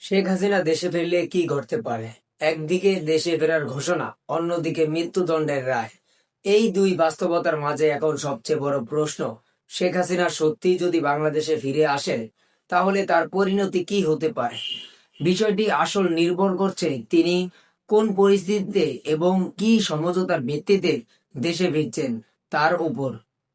শেখ হাসিনা দেশে ফিরলে কি ঘটতে পারে? একদিকে দেশে ফেরার ঘোষণা, অন্যদিকে মৃত্যুদণ্ডের রায়। এই দুই বাস্তবতার মাঝে এখন সবচেয়ে বড় প্রশ্ন, শেখ হাসিনা সত্যিই যদি বাংলাদেশে ফিরে আসেন, তাহলে তার পরিণতি কি হতে পারে? বিষয়টি আসল নির্ভর করছে তিনি কোন পরিস্থিতিতে এবং কি সমঝোতার ভিত্তিতে দেশে ফিরছেন তার উপর।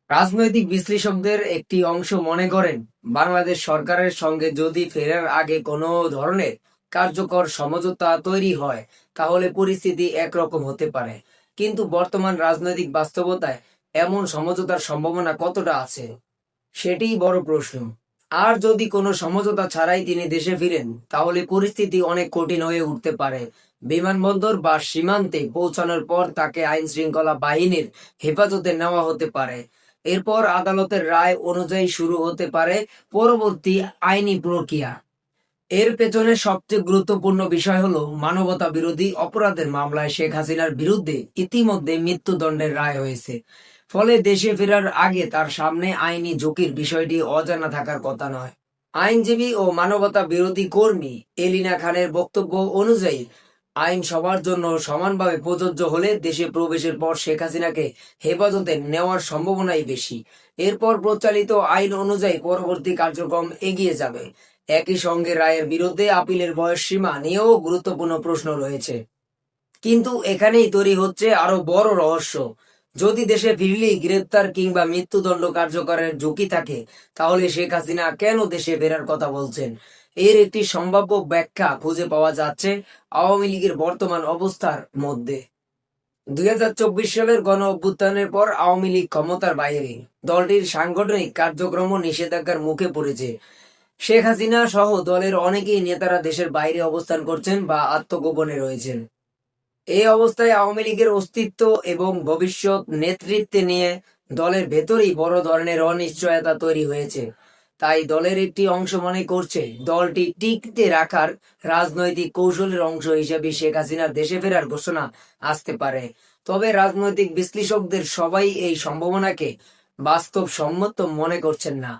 রাজনৈতিক বিশ্লেষকদের একটি অংশ মনে করেন, বাংলাদেশ সরকারের সঙ্গে যদি ফেরার আগে কোনো ধরনের কার্যকর সমঝোতা তৈরি হয়, তাহলে পরিস্থিতি একরকম হতে পারে। কিন্তু বর্তমান রাজনৈতিক বাস্তবতায় এমন সমঝোতার সম্ভাবনা কতটা আছে, সেটিই বড় প্রশ্ন। আর যদি কোনো সমঝোতা ছাড়াই তিনি দেশে ফিরেন, তাহলে পরিস্থিতি অনেক কঠিন হয়ে উঠতে পারে। বিমানবন্দর বা সীমান্তে পৌঁছানোর পর তাকে আইন শৃঙ্খলা বাহিনীর হেফাজতে নেওয়া হতে পারে। এরপর আদালতের রায় অনুযায়ী শুরু হতে পারে পরবর্তী আইনি প্রক্রিয়া। এর পেছনে সবচেয়ে গুরুত্বপূর্ণ বিষয় হলো, মানবতা বিরোধী অপরাধের মামলায় শেখ হাসিনার বিরুদ্ধে ইতিমধ্যে মৃত্যুদণ্ডের রায় হয়েছে। ফলে দেশে ফেরার আগে তার সামনে আইনি ঝুঁকির বিষয়টি অজানা থাকার কথা নয়। আইনজীবী ও মানবতা বিরোধী কর্মী এলিনা খানের বক্তব্য অনুযায়ী, আইন সবার জন্য সমানভাবে প্রযোজ্য হলে দেশে প্রবেশের পর শেখ হাসিনাকে হেফাজতে নেওয়ার সম্ভাবনাই বেশি। এরপর প্রচলিত আইন অনুযায়ী পরবর্তী কার্যক্রম এগিয়ে যাবে। একই সঙ্গে রায়ের বিরুদ্ধে আপিলের বয়স সীমা নিয়েও গুরুত্বপূর্ণ প্রশ্ন রয়েছে। কিন্তু এখানেই তৈরি হচ্ছে আরো বড় রহস্য। যদি দেশে ফিরলেই গ্রেপ্তার কিংবা মৃত্যুদণ্ড কার্যকরের ঝুঁকি থাকে, তাহলে শেখ হাসিনা কেন দেশে ফেরার কথা বলছেন? এর একটি সম্ভাব্য ব্যাখ্যা খুঁজে পাওয়া যাচ্ছে আওয়ামী লীগের বর্তমান অবস্থার মধ্যে। 2024 সালের গণ অভ্যুত্থানের পর আওয়ামী লীগ ক্ষমতার বাইরে। দলটির সাংগঠনিক কার্যক্রম নিষেধাজ্ঞার মুখে পড়েছে। শেখ হাসিনা সহ দলের অনেকেই নেতারা দেশের বাইরে অবস্থান করছেন বা আত্মগোপনে রয়েছেন। এই অবস্থায় আওয়ামী লীগের অস্তিত্ব এবং ভবিষ্যৎ নেতৃত্বে নিয়ে দলের ভেতরেই বড় ধরনের অনিশ্চয়তা তৈরি হয়েছে। তাই দলের একটি অংশ মনে করছে, দলটি টিকতে রাখার রাজনৈতিক কৌশলের অংশ হিসেবে শেখ হাসিনার দেশে ফেরার ঘোষণা আসতে পারে। তবে রাজনৈতিক বিশ্লেষকদের সবাই এই সম্ভাবনাকে বাস্তবসম্মত মনে করছেন না।